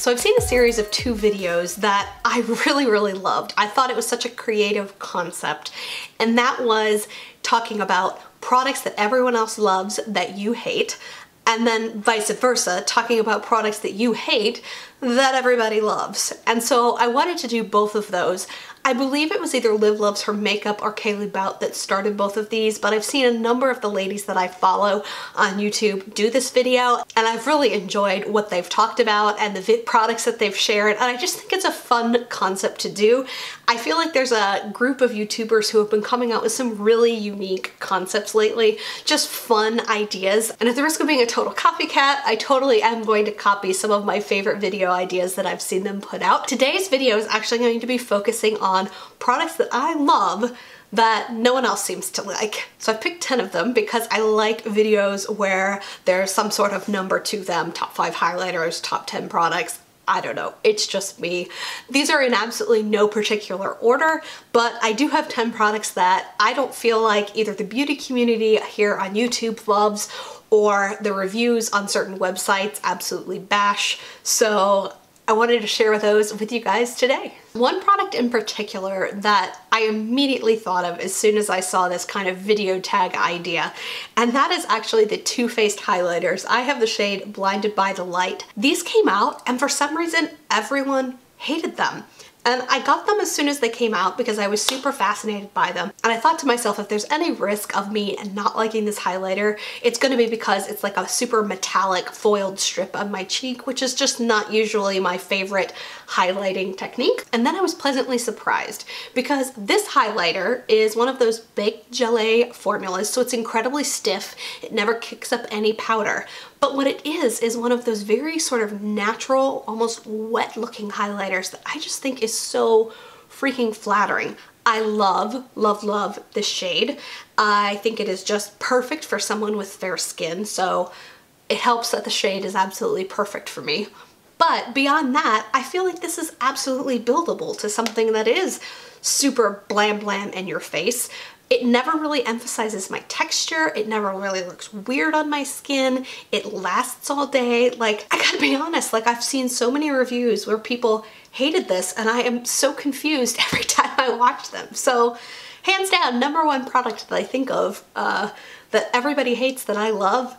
So I've seen a series of 2 videos that I really loved. I thought it was such a creative concept, and that was talking about products that everyone else loves that you hate, and then vice versa, talking about products that you hate that everybody loves. And so I wanted to do both of those. I believe it was either Liv Loves Her Makeup or Kaily Baute that started both of these, but I've seen a number of the ladies that I follow on YouTube do this video, and I've really enjoyed what they've talked about and the products that they've shared, and I just think it's a fun concept to do. I feel like there's a group of YouTubers who have been coming out with some really unique concepts lately, just fun ideas, and at the risk of being a total copycat, I totally am going to copy some of my favorite video ideas that I've seen them put out. Today's video is actually going to be focusing on products that I love that no one else seems to like. So I picked 10 of them because I like videos where there's some sort of number to them, top 5 highlighters, top 10 products. I don't know, it's just me. These are in absolutely no particular order, but I do have 10 products that I don't feel like either the beauty community here on YouTube loves or the reviews on certain websites absolutely bash. So I wanted to share those with you guys today. One product in particular that I immediately thought of as soon as I saw this kind of video tag idea, and that is actually the Too Faced highlighters. I have the shade Blinded by the Light. These came out and for some reason everyone hated them. And I got them as soon as they came out because I was super fascinated by them. And I thought to myself, if there's any risk of me not liking this highlighter, it's gonna be because it's like a super metallic foiled strip on my cheek, which is just not usually my favorite highlighting technique. And then I was pleasantly surprised because this highlighter is one of those baked gelée formulas, so it's incredibly stiff. It never kicks up any powder. But what it is one of those very sort of natural, almost wet looking highlighters that I just think is so freaking flattering. I love this shade. I think it is just perfect for someone with fair skin, so it helps that the shade is absolutely perfect for me. But beyond that, I feel like this is absolutely buildable to something that is super blam in your face. It never really emphasizes my texture. It never really looks weird on my skin. It lasts all day. Like, I gotta be honest, like I've seen so many reviews where people hated this and I am so confused every time I watch them. So hands down, #1 product that I think of that everybody hates that I love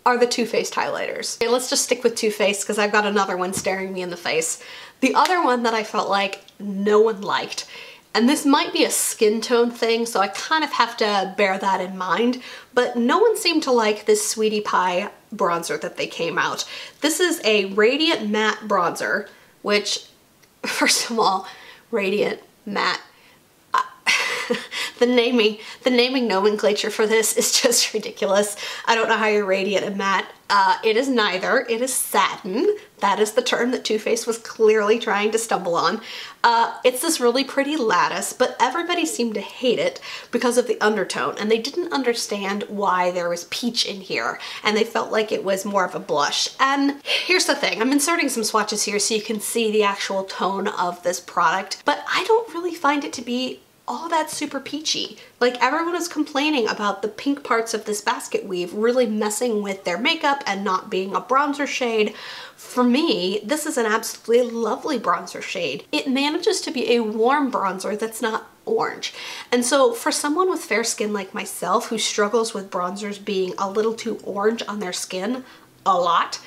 are the Too Faced highlighters. Okay, let's just stick with Too Faced because I've got another one staring me in the face. The other one that I felt like no one liked, and this might be a skin tone thing, so I kind of have to bear that in mind, but no one seemed to like this Sweetie Pie bronzer that they came out. This is a Radiant Matte bronzer, which, first of all, Radiant Matte, the naming nomenclature for this is just ridiculous. I don't know how you're radiant and matte. It is neither. It is satin. That is the term that Too Faced was clearly trying to stumble on. It's this really pretty lattice, but everybody seemed to hate it because of the undertone, and they didn't understand why there was peach in here, and they felt like it was more of a blush. And here's the thing, I'm inserting some swatches here so you can see the actual tone of this product, but I don't really find it to be all that super peachy. Like, everyone is complaining about the pink parts of this basket weave really messing with their makeup and not being a bronzer shade. For me, this is an absolutely lovely bronzer shade. It manages to be a warm bronzer that's not orange. And so for someone with fair skin like myself who struggles with bronzers being a little too orange on their skin a lot,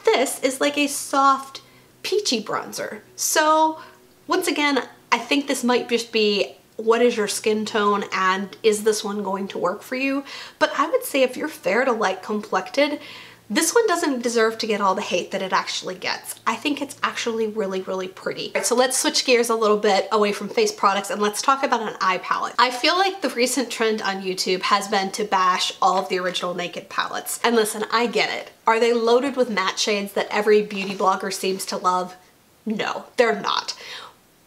this is like a soft peachy bronzer. So once again, I think this might just be what is your skin tone and is this one going to work for you? But I would say if you're fair to light complected, this one doesn't deserve to get all the hate that it actually gets. I think it's actually really, really pretty. All right, so let's switch gears a little bit away from face products and let's talk about an eye palette. I feel like the recent trend on YouTube has been to bash all of the original Naked palettes. And listen, I get it. Are they loaded with matte shades that every beauty blogger seems to love? No, they're not.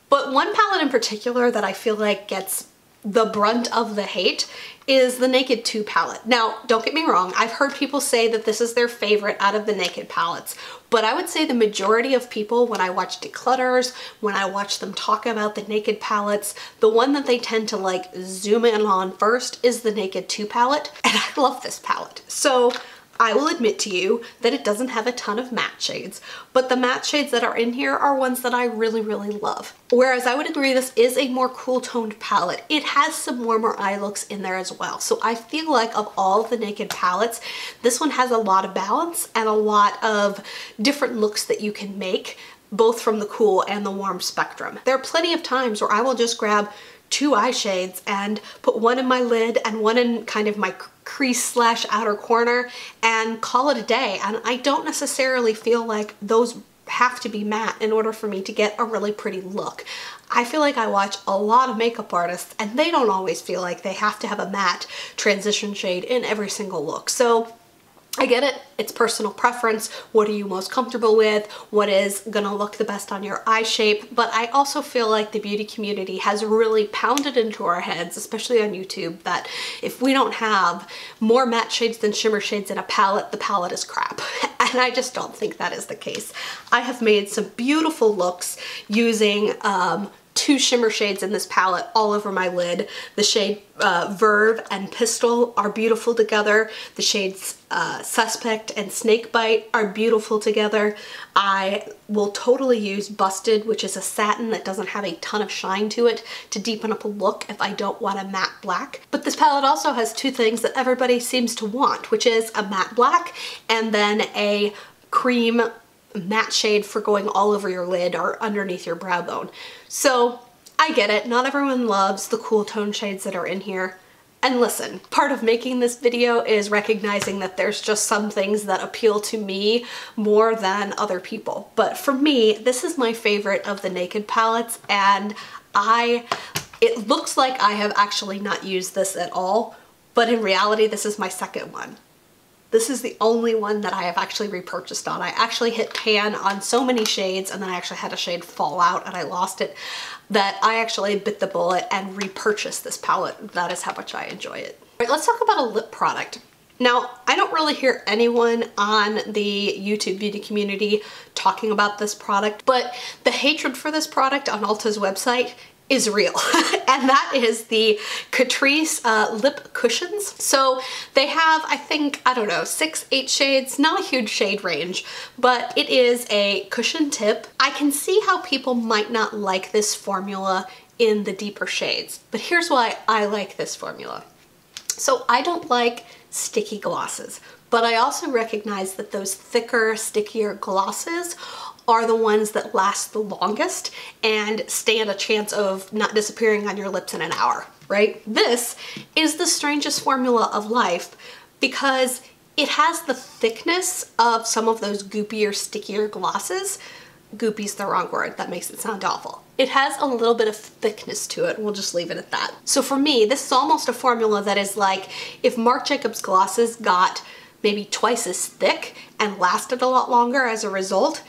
But one palette in particular that I feel like gets the brunt of the hate is the Naked 2 palette. Now, don't get me wrong, I've heard people say that this is their favorite out of the Naked palettes, but I would say the majority of people, when I watch declutters, when I watch them talk about the Naked palettes, the one that they tend to like zoom in on first is the Naked 2 palette, and I love this palette. So I will admit to you that it doesn't have a ton of matte shades, but the matte shades that are in here are ones that I really, really love. Whereas I would agree this is a more cool toned palette. It has some warmer eye looks in there as well. So I feel like of all of the Naked palettes, this one has a lot of balance and a lot of different looks that you can make, both from the cool and the warm spectrum. There are plenty of times where I will just grab 2 eye shades and put one in my lid and one in kind of my crease slash outer corner and call it a day. And I don't necessarily feel like those have to be matte in order for me to get a really pretty look. I feel like I watch a lot of makeup artists and they don't always feel like they have to have a matte transition shade in every single look. So I get it, it's personal preference. What are you most comfortable with? What is gonna look the best on your eye shape? But I also feel like the beauty community has really pounded into our heads, especially on YouTube, that if we don't have more matte shades than shimmer shades in a palette, the palette is crap. And I just don't think that is the case. I have made some beautiful looks using 2 shimmer shades in this palette all over my lid. The shade Verve and Pistol are beautiful together. The shades Suspect and Snakebite are beautiful together. I will totally use Busted, which is a satin that doesn't have a ton of shine to it, to deepen up a look if I don't want a matte black. But this palette also has 2 things that everybody seems to want, which is a matte black and then a cream matte shade for going all over your lid or underneath your brow bone. So I get it, not everyone loves the cool tone shades that are in here. And listen, part of making this video is recognizing that there's just some things that appeal to me more than other people. But for me, this is my favorite of the Naked palettes, and it looks like I have actually not used this at all, but in reality, this is my second one. This is the only one that I have actually repurchased on. I actually hit pan on so many shades, and then I actually had a shade fall out and I lost it, that I actually bit the bullet and repurchased this palette. That is how much I enjoy it. All right, let's talk about a lip product. Now, I don't really hear anyone on the YouTube beauty community talking about this product, but the hatred for this product on Ulta's website is real. And that is the Catrice lip cushions. So they have, I think, I don't know, 6, 8 shades, not a huge shade range, but it is a cushion tip. I can see how people might not like this formula in the deeper shades, but here's why I like this formula. So I don't like sticky glosses, but I also recognize that those thicker, stickier glosses are the ones that last the longest and stand a chance of not disappearing on your lips in an hour, right? This is the strangest formula of life because it has the thickness of some of those goopier, stickier glosses. Goopy's the wrong word, that makes it sound awful. It has a little bit of thickness to it, we'll just leave it at that. So for me, this is almost a formula that is like if Marc Jacobs glosses got maybe twice as thick and lasted a lot longer as a result,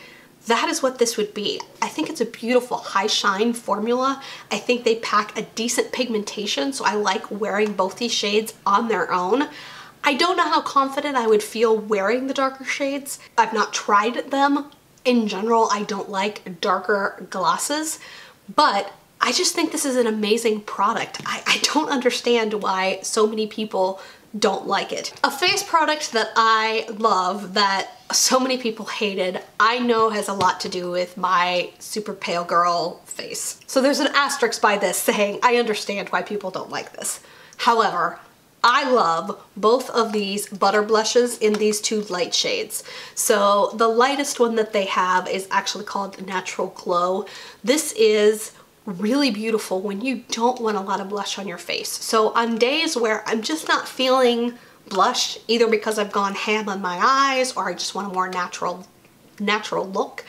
that is what this would be. I think it's a beautiful high shine formula. I think they pack a decent pigmentation, so I like wearing both these shades on their own. I don't know how confident I would feel wearing the darker shades. I've not tried them. In general, I don't like darker glosses, but I just think this is an amazing product. I don't understand why so many people don't like it. A face product that I love that so many people hated, I know has a lot to do with my super pale girl face. So there's an asterisk by this saying, I understand why people don't like this. However, I love both of these butter blushes in these 2 light shades. So the lightest one that they have is actually called Natural Glow. This is really beautiful when you don't want a lot of blush on your face. So on days where I'm just not feeling blush, either because I've gone ham on my eyes or I just want a more natural look,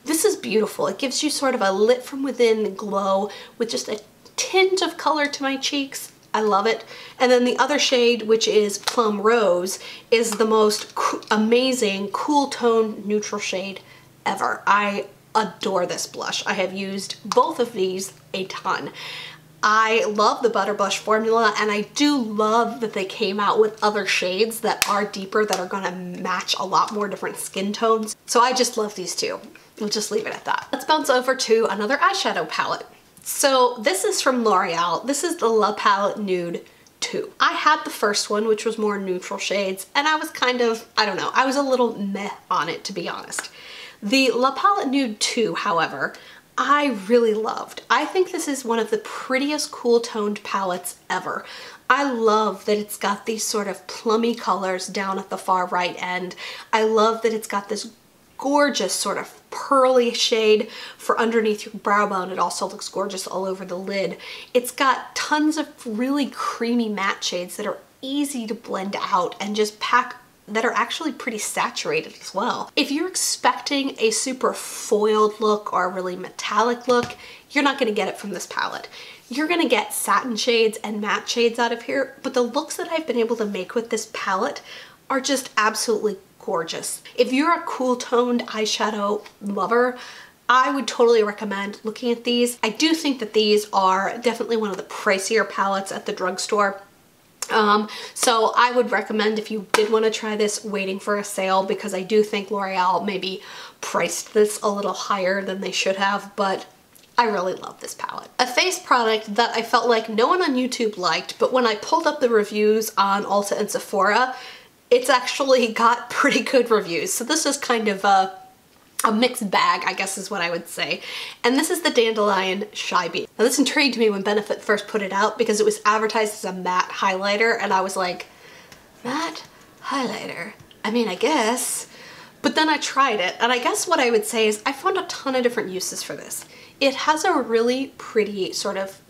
this is beautiful. It gives you sort of a lit from within glow with just a tinge of color to my cheeks. I love it. And then the other shade, which is Plum Rose, is the most amazing cool tone neutral shade ever. I adore this blush. I have used both of these a ton. I love the Butter Blush formula, and I do love that they came out with other shades that are deeper, that are gonna match a lot more different skin tones. So I just love these 2. We'll just leave it at that. Let's bounce over to another eyeshadow palette. So this is from L'Oreal. This is the La Palette Nude 2. I had the first one, which was more neutral shades, and I was kind of, I don't know, I was a little meh on it, to be honest. The La Palette Nude 2, however, I really loved. I think this is one of the prettiest cool toned palettes ever. I love that it's got these sort of plummy colors down at the far right end. I love that it's got this gorgeous sort of pearly shade for underneath your brow bone. It also looks gorgeous all over the lid. It's got tons of really creamy matte shades that are easy to blend out and just pack that are actually pretty saturated as well. If you're expecting a super foiled look or a really metallic look, you're not going to get it from this palette. You're going to get satin shades and matte shades out of here, but the looks that I've been able to make with this palette are just absolutely gorgeous. If you're a cool toned eyeshadow lover, I would totally recommend looking at these. I do think that these are definitely one of the pricier palettes at the drugstore. So I would recommend, if you did want to try this, waiting for a sale, because I do think L'Oreal maybe priced this a little higher than they should have, but I really love this palette. A face product that I felt like no one on YouTube liked, but when I pulled up the reviews on Ulta and Sephora, it's actually got pretty good reviews. So this is kind of a mixed bag, I guess is what I would say. And this is the Dandelion Shy Bee. Now this intrigued me when Benefit first put it out because it was advertised as a matte highlighter, and I was like, matte highlighter? I mean, I guess. But then I tried it, and I guess what I would say is I found a ton of different uses for this. It has a really pretty sort of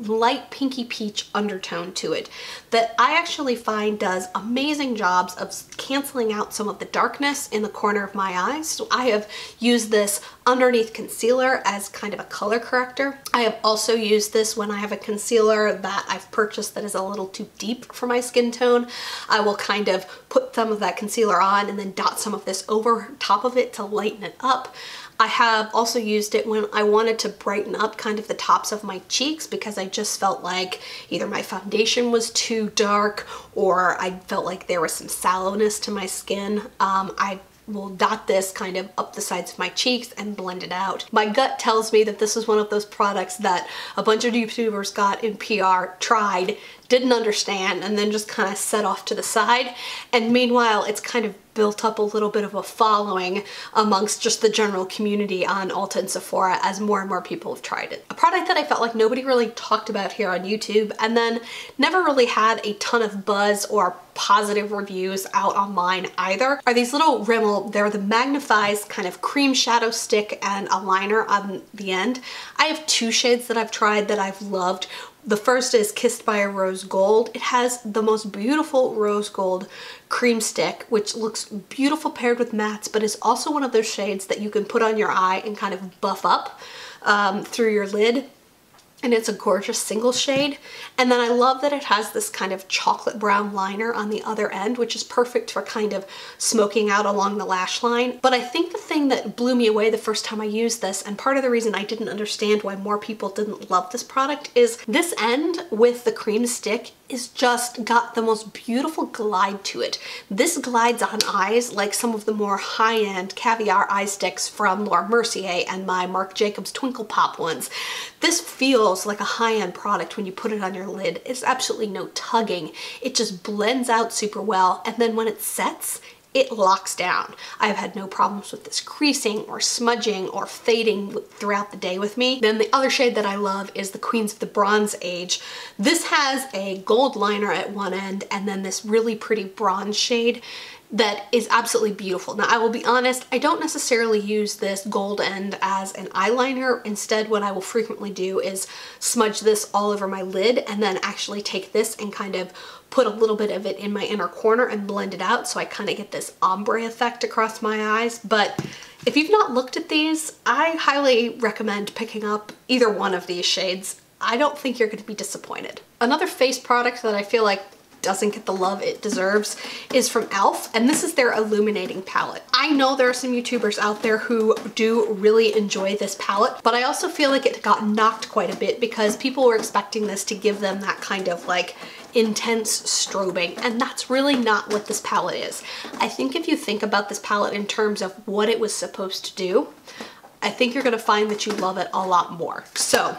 light pinky peach undertone to it that I actually find does amazing jobs of canceling out some of the darkness in the corner of my eyes. So I have used this underneath concealer as kind of a color corrector. I have also used this when I have a concealer that I've purchased that is a little too deep for my skin tone. I will kind of put some of that concealer on and then dot some of this over top of it to lighten it up. I have also used it when I wanted to brighten up kind of the tops of my cheeks because I just felt like either my foundation was too dark or I felt like there was some sallowness to my skin. I will dot this kind of up the sides of my cheeks and blend it out. My gut tells me that this is one of those products that a bunch of YouTubers got in PR, tried, didn't understand, and then just kind of set off to the side. And meanwhile, it's kind of built up a little bit of a following amongst just the general community on Ulta and Sephora as more and more people have tried it. A product that I felt like nobody really talked about here on YouTube and then never really had a ton of buzz or positive reviews out online either are these little Rimmel. They're the Magnifies kind of cream shadow stick and a liner on the end. I have two shades that I've tried that I've loved. The first is Kissed by a Rose Gold. It has the most beautiful rose gold cream stick, which looks beautiful paired with mattes, but is also one of those shades that you can put on your eye and kind of buff up through your lid. And it's a gorgeous single shade. And then I love that it has this kind of chocolate brown liner on the other end, which is perfect for kind of smoking out along the lash line. But I think the thing that blew me away the first time I used this, and part of the reason I didn't understand why more people didn't love this product, is this end with the cream stick is just got the most beautiful glide to it. This glides on eyes like some of the more high-end caviar eye sticks from Laura Mercier and my Marc Jacobs Twinkle Pop ones. This feels like a high-end product when you put it on your lid. It's absolutely no tugging. It just blends out super well, and then when it sets, it locks down. I've had no problems with this creasing or smudging or fading throughout the day with me. Then the other shade that I love is the Queens of the Bronze Age. This has a gold liner at one end and then this really pretty bronze shade that is absolutely beautiful. Now I will be honest, I don't necessarily use this gold end as an eyeliner. Instead, what I will frequently do is smudge this all over my lid and then actually take this and kind of put a little bit of it in my inner corner and blend it out so I kind of get this ombre effect across my eyes. But if you've not looked at these, I highly recommend picking up either one of these shades. I don't think you're going to be disappointed. Another face product that I feel like doesn't get the love it deserves is from e.l.f. and this is their Illuminating palette. I know there are some YouTubers out there who do really enjoy this palette, but I also feel like it got knocked quite a bit because people were expecting this to give them that kind of like intense strobing, and that's really not what this palette is. I think if you think about this palette in terms of what it was supposed to do, I think you're gonna find that you love it a lot more. So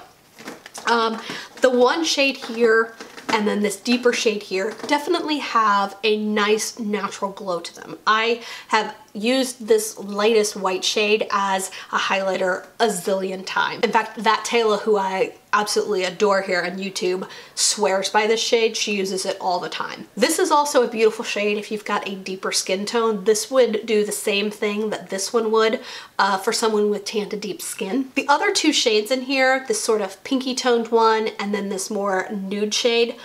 the one shade here and then this deeper shade here definitely have a nice natural glow to them. I have used this lightest white shade as a highlighter a zillion times. In fact, that Taylor, who I absolutely adore here on YouTube, swears by this shade. She uses it all the time. This is also a beautiful shade if you've got a deeper skin tone. This would do the same thing that this one would for someone with tan to deep skin. The other two shades in here, this sort of pinky toned one and then this more nude shade,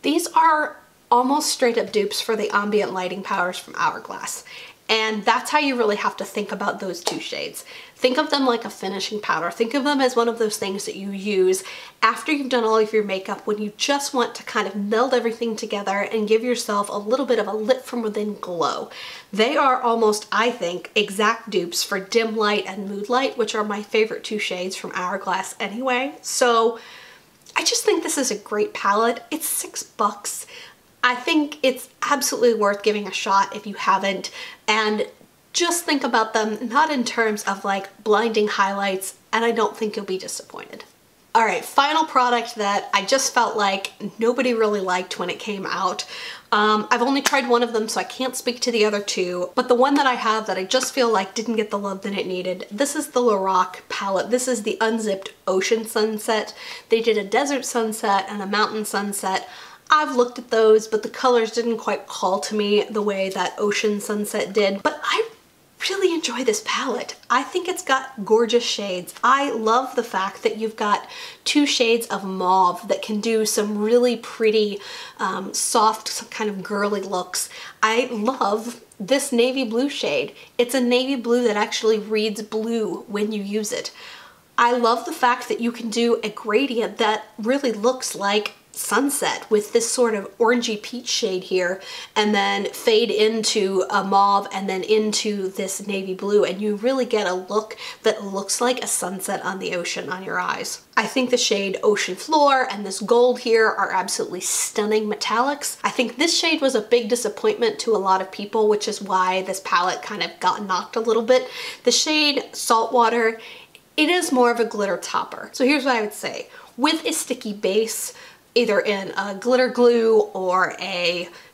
these are almost straight up dupes for the ambient lighting powders from Hourglass. And that's how you really have to think about those two shades. Think of them like a finishing powder. Think of them as one of those things that you use after you've done all of your makeup when you just want to kind of meld everything together and give yourself a little bit of a lit from within glow. They are almost, I think, exact dupes for Dim Light and Mood Light, which are my favorite two shades from Hourglass anyway. So I just think this is a great palette. It's $6. I think it's absolutely worth giving a shot if you haven't, and just think about them not in terms of like blinding highlights, and I don't think you'll be disappointed. All right, final product that I just felt like nobody really liked when it came out. I've only tried one of them, so I can't speak to the other two, but the one that I have that I just feel like didn't get the love that it needed, this is the Lorac palette. This is the Unzipped Ocean Sunset. They did a desert sunset and a mountain sunset. I've looked at those, but the colors didn't quite call to me the way that Ocean Sunset did. But I really enjoy this palette. I think it's got gorgeous shades. I love the fact that you've got two shades of mauve that can do some really pretty, soft, some kind of girly looks. I love this navy blue shade. It's a navy blue that actually reads blue when you use it. I love the fact that you can do a gradient that really looks like sunset with this sort of orangey peach shade here, and then fade into a mauve and then into this navy blue, and you really get a look that looks like a sunset on the ocean on your eyes. I think the shade Ocean Floor and this gold here are absolutely stunning metallics. I think this shade was a big disappointment to a lot of people, which is why this palette kind of got knocked a little bit. The shade Saltwater, it is more of a glitter topper. So here's what I would say. With a sticky base, either in a glitter glue or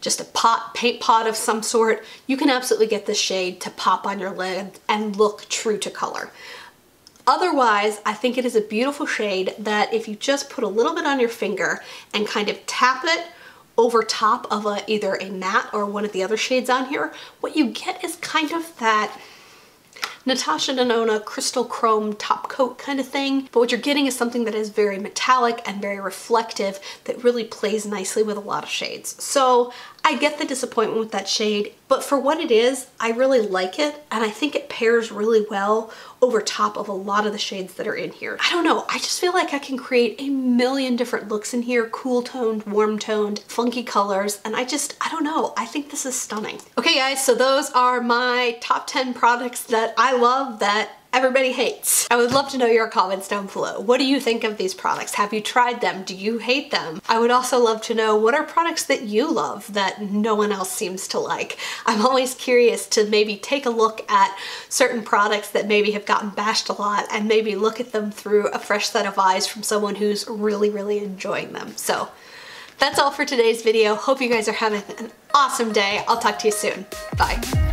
just a paint pot of some sort, you can absolutely get this shade to pop on your lid and look true to color. Otherwise, I think it is a beautiful shade that if you just put a little bit on your finger and kind of tap it over top of either a matte or one of the other shades on here, what you get is kind of that Natasha Denona crystal chrome top coat kind of thing, but what you're getting is something that is very metallic and very reflective that really plays nicely with a lot of shades. So I get the disappointment with that shade, but for what it is, I really like it, and I think it pairs really well over top of a lot of the shades that are in here. I don't know, I just feel like I can create a million different looks in here, cool toned, warm toned, funky colors, and I don't know, I think this is stunning. Okay guys, so those are my top 10 products that I love that everybody hates. I would love to know your comments down below. What do you think of these products? Have you tried them? Do you hate them? I would also love to know what are products that you love that no one else seems to like. I'm always curious to maybe take a look at certain products that maybe have gotten bashed a lot and maybe look at them through a fresh set of eyes from someone who's really, really enjoying them. So that's all for today's video. Hope you guys are having an awesome day. I'll talk to you soon. Bye.